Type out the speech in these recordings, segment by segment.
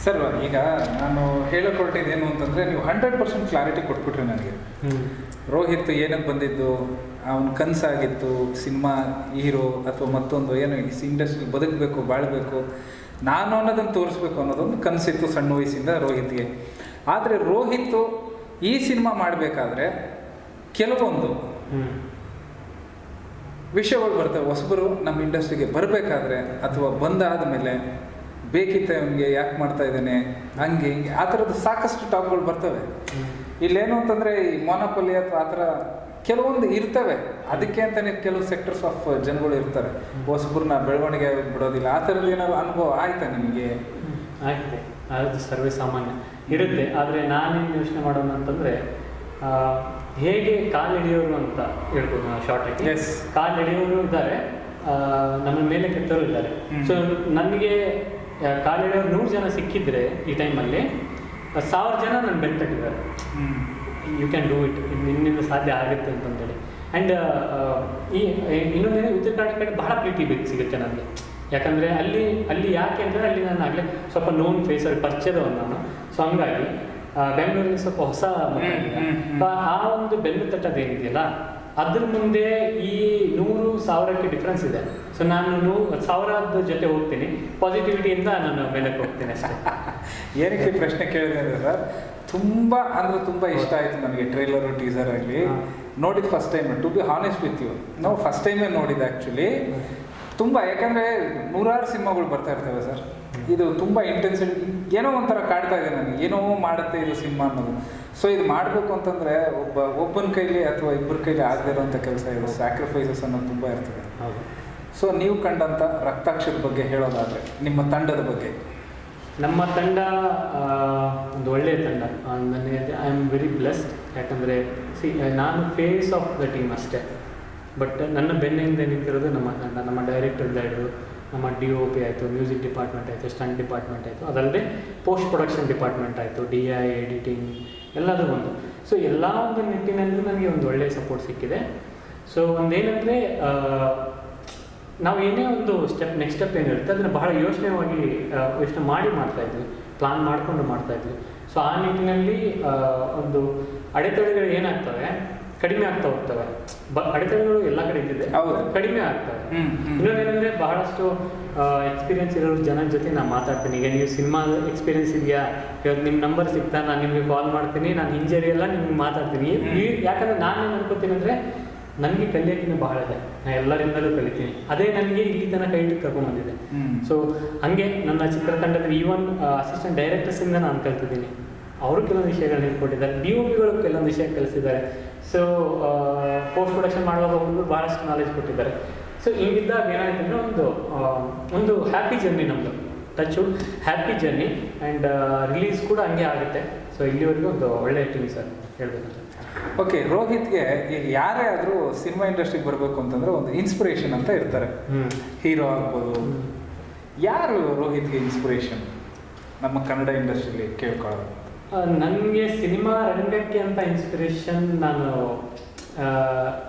Sir ಈಗ ನಾನು ಹೇಳಿಕೊಟ್ಟಿದ್ದೇನು ಅಂತಂದರೆ ನೀವು 100% ಕ್ಲಾರಿಟಿ ಕೊಟ್ಬಿಟ್ರಿ ನನಗೆ. ರೋಹಿತ್ ಏನಕ್ಕೆ ಬಂದಿದ್ದು, ಅವನ ಕನಸಾಗಿತ್ತು ಸಿನಿಮಾ ಹೀರೋ ಅಥವಾ ಮತ್ತೊಂದು ಏನು ಇಂಡಸ್ಟ್ರಿ ಬದುಕಬೇಕು ಬಾಳಬೇಕು ನಾನು ಅನ್ನೋದನ್ನು ತೋರಿಸ್ಬೇಕು ಅನ್ನೋದೊಂದು ಕನಸಿತ್ತು ಸಣ್ಣ ವಯಸ್ಸಿಂದ ರೋಹಿತ್ಗೆ. ಆದರೆ ರೋಹಿತ್ ಈ ಸಿನಿಮಾ ಮಾಡಬೇಕಾದ್ರೆ ಕೆಲವೊಂದು ವಿಷಯಗಳು ಬರ್ತವೆ. ಹೊಸಬರು ನಮ್ಮ ಇಂಡಸ್ಟ್ರಿಗೆ ಬರಬೇಕಾದ್ರೆ ಅಥವಾ ಬಂದಾದ ಮೇಲೆ ಬೇಕಿತ್ತ ಅವನಿಗೆ ಯಾಕೆ ಮಾಡ್ತಾ ಇದ್ದಾನೆ ಹಂಗೆ ಹಿಂಗೆ ಆ ಥರದ್ದು ಸಾಕಷ್ಟು ಟಾಪ್ಗಳು ಬರ್ತವೆ. ಇಲ್ಲೇನು ಅಂತಂದರೆ ಈ ಮೊನೊಪೊಲಿ ಅಥವಾ ಆ ಥರ ಕೆಲವೊಂದು ಇರ್ತವೆ. ಅದಕ್ಕೆ ಅಂತಲೇ ಕೆಲವು ಸೆಕ್ಟರ್ಸ್ ಆಫ್ ಜನಗಳು ಇರ್ತಾರೆ, ಹೊಸಬ್ರನ್ನ ಬೆಳವಣಿಗೆ ಬಿಡೋದಿಲ್ಲ. ಆ ಥರದ್ದು ಏನಾದ್ರು ಅನುಭವ ಆಯ್ತಾ ನಿಮಗೆ? ಆಯ್ತು, ಅದು ಸರ್ವೇ ಸಾಮಾನ್ಯ ಇರುತ್ತೆ. ಆದರೆ ನಾನೇನು ಯೋಚನೆ ಮಾಡೋಣ ಅಂತಂದರೆ, ಹೇಗೆ ಕಾಲು ಹಿಡಿಯೋರು ಅಂತ ಹೇಳ್ಬೋದು ನಾವು ಶಾರ್ಟಾಗಿ. ಎಸ್, ಕಾಲು ಹಿಡಿಯೋರು ಇದ್ದಾರೆ, ನಮ್ಮ ಮೇಲೆ ಕೆಟ್ಟವರು ಇದ್ದಾರೆ. ಸೊ ನನಗೆ ಕಾಲು ಹಿಡಿಯೋರು 100 ಜನ ಸಿಕ್ಕಿದ್ರೆ ಈ ಟೈಮಲ್ಲಿ 1000 ಜನ ನನ್ನ ಬೆನ್ನು ತಟ್ಟಿದ್ದಾರೆ. ಯು ಕ್ಯಾನ್ ಡೂ ಇಟ್, ನಿನ್ನಿಂದ ಸಾಧ್ಯ ಆಗುತ್ತೆ ಅಂತಂದೇಳಿ. ಆ್ಯಂಡ್ ಈ ಇನ್ನೊಂದೇನು, ಉತ್ತರ ಕರ್ನಾಟಕ ಕಡೆ ಬಹಳ ಪ್ರೀತಿ ಸಿಗುತ್ತೆ ನನಗೆ. ಯಾಕಂದರೆ ಅಲ್ಲಿ ಯಾಕೆ ಅಂದರೆ ಅಲ್ಲಿ ನಾನು ಆಗಲೇ ಸ್ವಲ್ಪ ನೋನ್ ಫೇಸಲ್ಲಿ ಪರಿಚಯದವನು ನಾನು. ಸೊ ಹಂಗಾಗಿ ಬೆಂಗಳೂರಲ್ಲಿ ಸ್ವಲ್ಪ ಹೊಸ ಆ ಒಂದು ಬೆನ್ನು ತಟ್ಟೋದೇನಿದೆಯಲ್ಲ ಅದ್ರ ಮುಂದೆ ಈ 100,000ಕ್ಕೆ ಡಿಫ್ರೆನ್ಸ್ ಇದೆ. ಸೊ ನಾನು 1,000 ಜೊತೆ ಹೋಗ್ತೀನಿ, ಪಾಸಿಟಿವಿಟಿಯಿಂದ ನಾನು ಮೇಲಕ್ಕೆ ಹೋಗ್ತೀನಿ ಅಷ್ಟೇ. ಏನಕ್ಕೆ ಪ್ರಶ್ನೆ ಕೇಳಿದೆ ಅಂದರೆ ಸರ್, ತುಂಬ ಅಂದರೆ ತುಂಬ ಇಷ್ಟ ಆಯಿತು ನನಗೆ ಟ್ರೈಲರು ಟೀಸರ್ ಆಗಲಿ ನೋಡಿದ first time. To be honest with you, ನಾವು ಫಸ್ಟ್ ಟೈಮೇ ನೋಡಿದ್ದು ಆ್ಯಕ್ಚುಲಿ. ತುಂಬ, ಯಾಕಂದರೆ 100 ಸಿನಿಮಾಗಳು ಬರ್ತಾ ಇರ್ತವೆ ಸರ್. ಇದು ತುಂಬ ಇಂಟೆನ್ಸಿಟಿ, ಏನೋ ಒಂಥರ ಕಾಡ್ತಾ ಇದೆ ನನಗೆ, ಏನೋ ಮಾಡುತ್ತೆ ಇದು ಸಿನಿಮಾ ಅನ್ನೋದು. ಸೊ ಇದು ಮಾಡಬೇಕು ಅಂತಂದರೆ ಒಬ್ಬನ ಕೈಲಿ ಅಥವಾ ಇಬ್ಬರ ಕೈಲಿ ಆಗದೇ ಇರೋಂಥ ಕೆಲಸ ಇದು. ಸ್ಯಾಕ್ರಿಫೈಸಸ್ ಅನ್ನೋದು ತುಂಬ ಇರ್ತದೆ. ಹೌದು. ಸೊ ನೀವು ಕಂಡಂಥ ರಕ್ತಾಕ್ಷದ ಬಗ್ಗೆ ಹೇಳೋದಾದರೆ, ನಿಮ್ಮ ತಂಡದ ಬಗ್ಗೆ. ನಮ್ಮ ತಂಡ ಒಂದು ಒಳ್ಳೆಯ ತಂಡ. ನನಗೆ ಐ ಆಮ್ ವೆರಿ ಬ್ಲೆಸ್ಡ್. ಯಾಕಂದರೆ ನಾನು ಫೇಸ್ ಆಫ್ ದ ಟೀಮ್ ಅಷ್ಟೇ. ಬಟ್ ನನ್ನ ಬೆನ್ನಿಂದ ನಿಂತಿರೋದು ನಮ್ಮ ತಂಡ. ನಮ್ಮ ಡೈರೆಕ್ಟರ್ದ ಹಿಡಿದು ನಮ್ಮ DOP ಆಯಿತು, ಮ್ಯೂಸಿಕ್ ಡಿಪಾರ್ಟ್ಮೆಂಟ್ ಆಯಿತು, ಸ್ಟಂಟ್ ಡಿಪಾರ್ಟ್ಮೆಂಟ್ ಆಯಿತು, ಅದಲ್ಲದೆ ಪೋಸ್ಟ್ ಪ್ರೊಡಕ್ಷನ್ ಡಿಪಾರ್ಟ್ಮೆಂಟ್ ಆಯಿತು, DI, ಎಡಿಟಿಂಗ್ ಎಲ್ಲದೂ ಒಂದು. ಸೊ ಎಲ್ಲ ಒಂದು ನಿಟ್ಟಿನಲ್ಲೂ ನನಗೆ ಒಂದು ಒಳ್ಳೆಯ ಸಪೋರ್ಟ್ ಸಿಕ್ಕಿದೆ. ಸೊ ಒಂದೇನೆಂದರೆ, ನಾವು ಏನೇ ಒಂದು ನೆಕ್ಸ್ಟ್ ಸ್ಟೆಪ್ ಏನಿರುತ್ತೆ ಅದನ್ನು ಬಹಳ ಯೋಚನೆ ಮಾಡಿ ಮಾಡ್ತಾಯಿದ್ವಿ, ಪ್ಲಾನ್ ಮಾಡಿಕೊಂಡು ಮಾಡ್ತಾಯಿದ್ವಿ. ಸೊ ಆ ನಿಟ್ಟಿನಲ್ಲಿ ಒಂದು ಅಡೆತಡೆಗಳು ಏನಾಗ್ತವೆ, ಕಡಿಮೆ ಆಗ್ತಾ ಹೋಗ್ತವೆ. ಅಡೆತಡೆಗಳು ಎಲ್ಲ ಕಡೆ ಇದ್ದಿದೆ, ಕಡಿಮೆ ಆಗ್ತವೆ. ಇನ್ನೊಂದೇನೆಂದರೆ, ಬಹಳಷ್ಟು ಎಕ್ಸ್ಪೀರಿಯನ್ಸ್ ಇರೋ ಜನರ ಜೊತೆ ನಾನು ಮಾತಾಡ್ತೀನಿ. ಈಗ ನೀವು ಸಿನಿಮಾ ಎಕ್ಸ್ಪೀರಿಯನ್ಸ್ ಇದೆಯಾ, ಇವತ್ತು ನಿಮ್ಮ ನಂಬರ್ ಸಿಗ್ತಾ ನಾನು ನಿಮಗೆ ಕಾಲ್ ಮಾಡ್ತೀನಿ, ನಾನು ಇಂಜರಿ ಎಲ್ಲ ನಿಮ್ಗೆ ಮಾತಾಡ್ತೀನಿ. ಯಾಕಂದರೆ ನಾನೇನು ಅನ್ಕೋತೀನಿ ಅಂದರೆ, ನನಗೆ ಕಲಿಯೋಕ್ಕಿಂತ ಬಹಳ ಇದೆ, ನಾನು ಎಲ್ಲರಿಂದಲೂ ಕಲಿತೀನಿ. ಅದೇ ನನಗೆ ಇಲ್ಲಿ ತನಕ ಕೈ ಕರ್ಕೊಂಡ್ಬಂದಿದೆ. ಸೊ ಹಂಗೆ ನನ್ನ ಚಿತ್ರತಂಡದ ಈವನ್ ಅಸಿಸ್ಟೆಂಟ್ ಡೈರೆಕ್ಟರ್ಸಿಂದ ನಾನು ಕಲ್ತಿದ್ದೀನಿ. ಅವರು ಕೆಲವೊಂದು ವಿಷಯಗಳನ್ನ ಹೇಳ್ಕೊಟ್ಟಿದ್ದಾರೆ, DOPಗಳು ಕೆಲವೊಂದು ವಿಷಯ ಕಲಿಸಿದ್ದಾರೆ. ಸೊ ಪೋಸ್ಟ್ ಪ್ರೊಡಕ್ಷನ್ ಮಾಡುವಾಗ ಅವರು ಭಾಳಷ್ಟು ನಾಲೆಜ್ ಕೊಟ್ಟಿದ್ದಾರೆ. ಸೊ ಹೀಗಿದ್ದಾಗ ಏನಾಯ್ತು ಅಂದರೆ, ಒಂದು ಹ್ಯಾಪಿ ಜರ್ನಿ ನಮ್ಮದು, touch wood happy journey. And release ಕೂಡ ಹಂಗೆ ಆಗುತ್ತೆ. ಸೊ ಇಲ್ಲಿವರೆಗೂ ಒಂದು ಒಳ್ಳೆಯ ಟೀಮ್ ಸರ್ ಹೇಳ್ಬೇಕಂತ. ಓಕೆ, ರೋಹಿತ್ಗೆ ಈಗ ಯಾರೇ ಆದರೂ ಸಿನಿಮಾ ಇಂಡಸ್ಟ್ರಿಗೆ ಬರಬೇಕು ಅಂತಂದರೆ ಒಂದು ಇನ್ಸ್ಪಿರೇಷನ್ ಅಂತ ಇರ್ತಾರೆ. ಹೀರೋ ಆಗ್ಬೋದು. ಯಾರು ರೋಹಿತ್ಗೆ ಇನ್ಸ್ಪಿರೇಷನ್ ನಮ್ಮ ಕನ್ನಡ ಇಂಡಸ್ಟ್ರಿಯಲ್ಲಿ ಕೇಳ್ಕೊಳ್ಳೋದು? ನನಗೆ ಸಿನಿಮಾ ರಂಗಕ್ಕೆ ಅಂತ ಇನ್ಸ್ಪಿರೇಷನ್ ನಾನು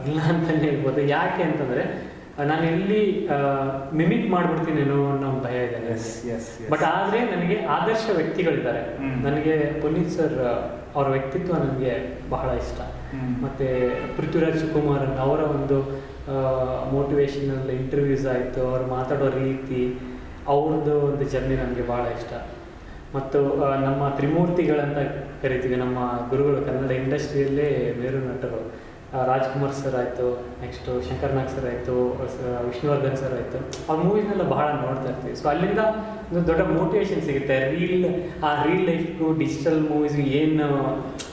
ಇಲ್ಲ ಅಂತಲೇ ಹೇಳ್ಬೋದು. ಯಾಕೆ ಅಂತಂದರೆ, ನಾನು ಎಲ್ಲಿ ಮಿಮಿಕ್ ಮಾಡಿಬಿಡ್ತೀನೇನೋ ಅನ್ನೋ ಒಂದು ಭಯ ಇದೆ. ಬಟ್ ಆದರೆ ನನಗೆ ಆದರ್ಶ ವ್ಯಕ್ತಿಗಳಿದ್ದಾರೆ. ನನಗೆ ಪುನೀತ್ ಸರ್ ಅವರ ವ್ಯಕ್ತಿತ್ವ ನನಗೆ ಬಹಳ ಇಷ್ಟ. ಮತ್ತು ಪೃಥ್ವಿರಾಜ್ ಸುಕುಮಾರನ್ ಅವರ ಒಂದು ಮೋಟಿವೇಶನಲ್ ಇಂಟರ್ವ್ಯೂಸ್ ಆಯಿತು, ಅವ್ರು ಮಾತಾಡೋ ರೀತಿ, ಅವ್ರದ್ದು ಒಂದು ಜರ್ನಿ ನನಗೆ ಭಾಳ ಇಷ್ಟ. ಮತ್ತು ನಮ್ಮ ತ್ರಿಮೂರ್ತಿಗಳಂತ ಕರಿತೀವಿ, ನಮ್ಮ ಗುರುಗಳು ಕನ್ನಡ ಇಂಡಸ್ಟ್ರಿಯಲ್ಲೇ ಮೇರು ನಟರು. ರಾಜ್ಕುಮಾರ್ ಸರ್ ಆಯಿತು, ನೆಕ್ಸ್ಟು ಶಂಕರ್ ನಾಗ್ ಸರ್ ಆಯಿತು, ವಿಷ್ಣುವರ್ಧನ್ ಸರ್ ಆಯಿತು. ಆ ಮೂವೀಸ್ನೆಲ್ಲ ಬಹಳ ನೋಡ್ತಾ ಇರ್ತೀವಿ. ಸೊ ಅಲ್ಲಿಂದ ಒಂದು ದೊಡ್ಡ ಮೋಟಿವೇಶನ್ ಸಿಗುತ್ತೆ. ರಿಯಲ್ ಲೈಫ್ಗೂ ಡಿಜಿಟಲ್ ಮೂವೀಸ್ಗೂ ಏನು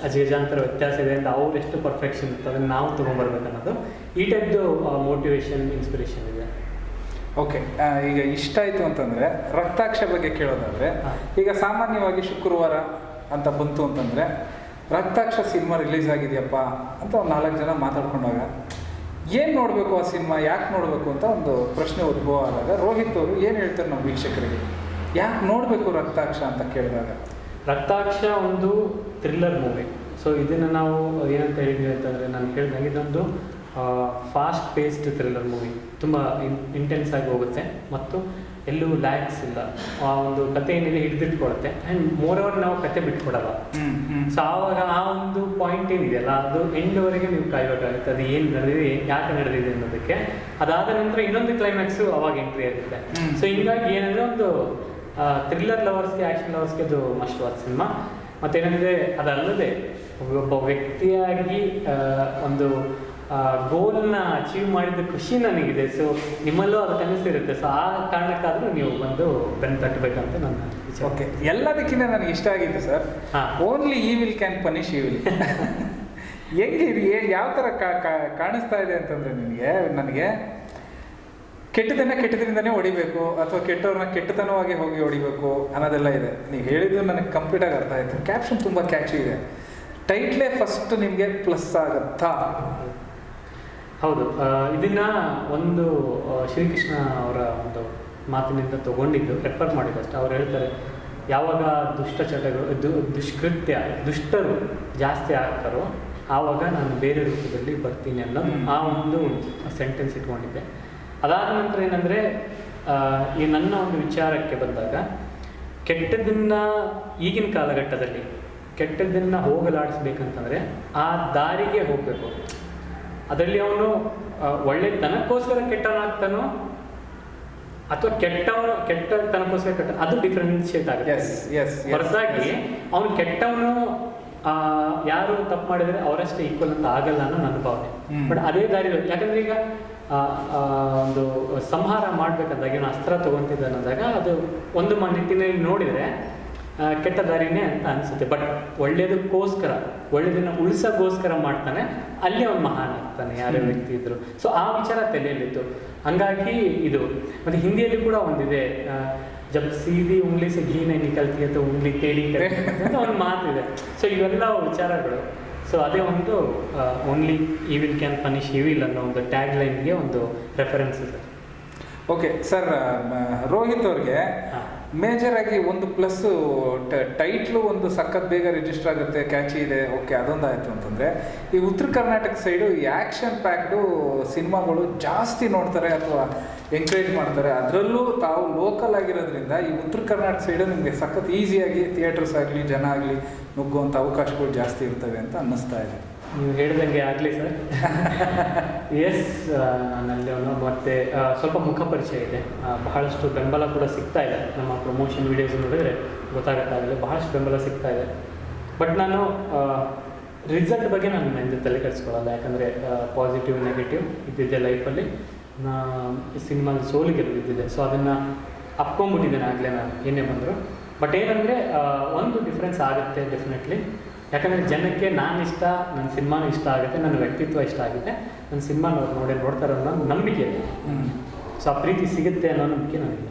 ಅಜಗಜಾಂತರ ವ್ಯತ್ಯಾಸ ಇದೆ ಅಂತ, ಅವ್ರು ಎಷ್ಟು ಪರ್ಫೆಕ್ಷನ್ ಇರ್ತದೆ ಅದನ್ನು ನಾವು ತೊಗೊಂಬರ್ಬೇಕನ್ನೋದು ಈ ಟೈಪ್ದು ಮೋಟಿವೇಶನ್, ಇನ್ಸ್ಪಿರೇಷನ್ ಇದೆ. ಓಕೆ, ಈಗ ಇಷ್ಟ ಆಯಿತು ಅಂತಂದರೆ ರಕ್ತಾಕ್ಷ ಬಗ್ಗೆ ಕೇಳೋದಾದರೆ, ಈಗ ಸಾಮಾನ್ಯವಾಗಿ ಶುಕ್ರವಾರ ಅಂತ ಬಂತು ಅಂತಂದರೆ ರಕ್ತಾಕ್ಷ ಸಿನಿಮಾ ರಿಲೀಸ್ ಆಗಿದೆಯಪ್ಪ ಅಂತ ಒಂದು 4 ಜನ ಮಾತಾಡ್ಕೊಂಡಾಗ ಏನು ನೋಡಬೇಕು ಆ ಸಿನಿಮಾ, ಯಾಕೆ ನೋಡಬೇಕು ಅಂತ ಒಂದು ಪ್ರಶ್ನೆ ಉದ್ಭವ ಆದಾಗ ರೋಹಿತ್ ಅವರು ಏನು ಹೇಳ್ತಾರೆ ನಮ್ಮ ವೀಕ್ಷಕರಿಗೆ, ಯಾಕೆ ನೋಡಬೇಕು ರಕ್ತಾಕ್ಷ ಅಂತ ಕೇಳಿದಾಗ? ರಕ್ತಾಕ್ಷ ಒಂದು ಥ್ರಿಲ್ಲರ್ ಮೂವಿ. ಸೊ ಇದನ್ನು ನಾವು ಏನಂತ ಹೇಳಿದ್ವಿ ಅಂತಂದರೆ, ನಾನು ಹೇಳಿದಾಗ ಇದೊಂದು ಫಾಸ್ಟ್ ಪೇಸ್ಡ್ ಥ್ರಿಲ್ಲರ್ ಮೂವಿ. ತುಂಬ ಇಂಟೆನ್ಸ್ ಆಗಿ ಹೋಗುತ್ತೆ ಮತ್ತು ಎಲ್ಲೂ ಲ್ಯಾಕ್ಸ್ ಇಲ್ಲ, ಆ ಒಂದು ಕತೆ ಏನಿದೆ ಹಿಡಿದಿಟ್ಕೊಳುತ್ತೆ. ಆ್ಯಂಡ್ ಮೋರ್ ಓವರ್ ನಾವು ಕತೆ ಬಿಟ್ಕೊಡಲ್ಲ. ಸೊ ಆವಾಗ ಆ ಒಂದು ಪಾಯಿಂಟ್ ಏನಿದೆಯಲ್ಲ ಅದು ಎಂಡ್ವರೆಗೆ ನೀವು ಕಾಯಬೇಕಾಗುತ್ತೆ, ಅದು ಏನು ನಡೆದಿದೆ, ಯಾಕೆ ನಡೆದಿದೆ ಅನ್ನೋದಕ್ಕೆ. ಅದಾದ ನಂತರ ಇನ್ನೊಂದು ಕ್ಲೈಮ್ಯಾಕ್ಸು ಅವಾಗ ಎಂಟ್ರಿ ಆಗುತ್ತೆ. ಸೊ ಹಿಂಗಾಗಿ ಏನಂದರೆ ಒಂದು ಥ್ರಿಲ್ಲರ್ ಲವರ್ಸ್ಗೆ, ಆ್ಯಕ್ಷನ್ ಲವರ್ಸ್ಗೆ ಅದು ಮಸ್ಟ್ ವಾಚ್ ಸಿನಿಮಾ. ಮತ್ತೇನೆಂದರೆ ಅದಲ್ಲದೆ ಒಬ್ಬ ವ್ಯಕ್ತಿಯಾಗಿ ಒಂದು ಗೋಲ್ನ ಅಚೀವ್ ಮಾಡಿದ ಖುಷಿ ನನಗಿದೆ. ಸೊ ನಿಮ್ಮಲ್ಲೂ ಅದು ಕನಸಿರುತ್ತೆ. ಸೊ ಆ ಕಾರಣಕ್ಕಾದರೂ ನೀವು ಬಂದು ಬೆನ್ನು ತಟ್ಟಬೇಕಂತ ನನ್ನ ವಿಚಾರ. ಓಕೆ, ಎಲ್ಲದಕ್ಕಿಂತ ನನಗೆ ಇಷ್ಟ ಆಗಿತ್ತು sir, only evil can punish evil. ಹೆಂಗಿರಿ, ಯಾವ ಥರ ಕಾಣಿಸ್ತಾ ಇದೆ ಅಂತಂದರೆ ನನಗೆ ಕೆಟ್ಟದರಿಂದನೇ ಹೊಡಿಬೇಕು ಅಥವಾ ಕೆಟ್ಟವ್ರನ್ನ ಕೆಟ್ಟತನವಾಗಿ ಹೋಗಿ ಹೊಡಿಬೇಕು ಅನ್ನೋದೆಲ್ಲ ಇದೆ. ನೀವು ಹೇಳಿದ್ದು ನನಗೆ ಕಂಪ್ಲೀಟಾಗಿ ಅರ್ಥ ಆಯಿತು. ಕ್ಯಾಪ್ಷನ್ ತುಂಬ ಕ್ಯಾಚಿ ಇದೆ. ಟೈಟ್ಲೇ ಫಸ್ಟ್ ನಿಮಗೆ ಪ್ಲಸ್ ಆಗುತ್ತಾ? ಹೌದು, ಇದನ್ನು ಒಂದು ಶ್ರೀಕೃಷ್ಣ ಅವರ ಒಂದು ಮಾತಿನಿಂದ ತಗೊಂಡಿದ್ದು, ರೆಫರ್ ಮಾಡಿದ್ದಷ್ಟೇ. ಅವ್ರು ಹೇಳ್ತಾರೆ, ಯಾವಾಗ ದುಷ್ಟರು ಜಾಸ್ತಿ ಆಗ್ತಾರೋ ಆವಾಗ ನಾನು ಬೇರೆ ರೂಪದಲ್ಲಿ ಬರ್ತೀನಿ ಅನ್ನೋದು ಆ ಒಂದು ಸೆಂಟೆನ್ಸ್ ಇಟ್ಕೊಂಡಿದ್ದೆ. ಅದಾದ ನಂತರ ಏನಂದರೆ, ಈ ನನ್ನ ಒಂದು ವಿಚಾರಕ್ಕೆ ಬಂದಾಗ, ಕೆಟ್ಟದನ್ನು ಈಗಿನ ಕಾಲಘಟ್ಟದಲ್ಲಿ ಕೆಟ್ಟದನ್ನು ಹೋಗಲಾಡಿಸ್ಬೇಕಂತಂದರೆ ಆ ದಾರಿಗೆ ಹೋಗಬೇಕು. ಅದರಲ್ಲಿ ಅವನು ಒಳ್ಳೆತನಕ್ಕೋಸ್ಕರ ಕೆಟ್ಟವನಾಗ್ತಾನೋ ಅಥವಾ ಕೆಟ್ಟತನಕ್ಕೋಸ್ಕರ ಕೆಟ್ಟ, ಅದು ಡಿಫ್ರೆನ್ಶಿಯೇಟ್ ಆಗುತ್ತೆ. ಹೊರತಾಗಿ ಅವನು ಕೆಟ್ಟವನು ಯಾರು ತಪ್ಪು ಮಾಡಿದರೆ ಅವರಷ್ಟೇ ಈಕ್ವಲ್ ಅಂತ ಆಗಲ್ಲ ಅನ್ನೋ ನನ್ನ ಭಾವನೆ. ಬಟ್ ಅದೇ ದಾರಿ, ಯಾಕಂದರೆ ಈಗ ಒಂದು ಸಂಹಾರ ಮಾಡಬೇಕಂದಾಗ ಇವನು ಅಸ್ತ್ರ ತೊಗೊತಿದ್ದ ಅನ್ನೋದಾಗ ಅದು ಒಂದು ನಿಟ್ಟಿನಲ್ಲಿ ನೋಡಿದರೆ ಕೆಟ್ಟ ದಾರಿನೇ ಅಂತ ಅನಿಸುತ್ತೆ. ಬಟ್ ಒಳ್ಳೆಯದನ್ನು ಉಳಿಸೋಕ್ಕೋಸ್ಕರ ಮಾಡ್ತಾನೆ, ಅಲ್ಲಿ ಅವನು ಮಹಾನ್ ಆಗ್ತಾನೆ ಯಾರೇ ವ್ಯಕ್ತಿ ಇದ್ರು. ಸೊ ಆ ವಿಚಾರ ತಲೆಯಲ್ಲಿತ್ತು. ಹಂಗಾಗಿ ಇದು ಮತ್ತು ಹಿಂದಿಯಲ್ಲಿ ಕೂಡ ಒಂದಿದೆ, ಜಬ್ ಸೀದಿ ಉಂಗ್ಲಿ ಸೆ ಘೀ ನೈ ನಿಕಲ್ತಿ ಅಂತ ಉಂಗ್ಲಿ ತೇಡಿ ಅಂತ ಒಂದು ಮಾತಿದೆ. ಸೊ ಇವೆಲ್ಲ ವಿಚಾರಗಳು. ಸೊ ಅದೇ ಒಂದು only evil can punish evil ಅನ್ನೋ ಒಂದು ಟ್ಯಾಗ್ ಲೈನ್ಗೆ ಒಂದು ರೆಫರೆನ್ಸ್ ಇದೆ. ಓಕೆ ಸರ್, ರೋಹಿತ್ ಅವ್ರಿಗೆ ಮೇಜರ್ ಆಗಿ ಒಂದು ಪ್ಲಸ್ ಟೈಟ್ಲು ಒಂದು ಸಖತ್ ಬೇಗ ರಿಜಿಸ್ಟರ್ ಆಗುತ್ತೆ, ಕ್ಯಾಚಿ ಇದೆ. ಓಕೆ, ಅದೊಂದಾಯಿತು ಅಂತಂದರೆ ಈ ಉತ್ತರ ಕರ್ನಾಟಕ ಸೈಡು ಈ ಆ್ಯಕ್ಷನ್ ಪ್ಯಾಕ್ಡು ಸಿನಿಮಾಗಳು ಜಾಸ್ತಿ ನೋಡ್ತಾರೆ ಅಥವಾ ಎಂಕರೇಜ್ ಮಾಡ್ತಾರೆ. ಅದರಲ್ಲೂ ತಾವು ಲೋಕಲ್ ಆಗಿರೋದ್ರಿಂದ ಈ ಉತ್ತರ ಕರ್ನಾಟಕ ಸೈಡು ನಿಮಗೆ ಸಖತ್ ಈಸಿಯಾಗಿ ಥಿಯೇಟರ್ಸ್ ಆಗಲಿ ಜನ ಆಗಲಿ ನುಗ್ಗುವಂಥ ಅವಕಾಶಗಳು ಜಾಸ್ತಿ ಇರ್ತವೆ ಅಂತ ಅನ್ನಿಸ್ತಾ ಇದೆ. ನೀವು ಹೇಳಿದಂಗೆ ಆಗಲಿ ಸರ್. ಎಸ್, ನನ್ನಲ್ಲಿ ಮತ್ತು ಸ್ವಲ್ಪ ಮುಖ ಪರಿಚಯ ಇದೆ, ಬಹಳಷ್ಟು ಬೆಂಬಲ ಕೂಡ ಸಿಗ್ತಾ ಇದೆ. ನಮ್ಮ ಪ್ರಮೋಷನ್ ವೀಡಿಯೋಸ್ ನೋಡಿದರೆ ಗೊತ್ತಾಗತ್ತಾಗಲಿ ಬಹಳಷ್ಟು ಬೆಂಬಲ ಸಿಗ್ತಾ ಇದೆ. ಬಟ್ ನಾನು ರಿಸಲ್ಟ್ ಬಗ್ಗೆ ನಾನು ನನ್ನ ತಲೆ ಕೆಡಿಸ್ಕೊಳ್ಳಲ್ಲ. ಯಾಕಂದರೆ ಪಾಸಿಟಿವ್ ನೆಗೆಟಿವ್ ಇದ್ದಿದ್ದೆ ಲೈಫಲ್ಲಿ. ಈ ಸಿನಿಮಾ ಸೋಲು ಗೆದ್ದಿದ್ದೆ. ಸೊ ಅದನ್ನು ಅಪ್ಕೊಂಡ್ಬಿಟ್ಟಿದ್ದೇನೆ ಆಗಲೇ ನಾನು ಏನೇ ಬಂದರು. ಬಟ್ ಏನಂದರೆ ಒಂದು ಡಿಫ್ರೆನ್ಸ್ ಆಗುತ್ತೆ ಡೆಫಿನೆಟ್ಲಿ. ಯಾಕಂದರೆ ಜನಕ್ಕೆ ನಾನು ಇಷ್ಟ, ನನ್ನ ಸಿನಿಮಾನೂ ಇಷ್ಟ ಆಗುತ್ತೆ, ನನ್ನ ವ್ಯಕ್ತಿತ್ವ ಇಷ್ಟ ಆಗುತ್ತೆ, ನನ್ನ ಸಿನಿಮಾನ ನೋಡ್ತಾರೆ ಅನ್ನೋ ನಂಬಿಕೆ ಇದೆ. ಸೊ ಆ ಪ್ರೀತಿ ಸಿಗುತ್ತೆ ಅನ್ನೋ ನಂಬಿಕೆ ನನಗೆ.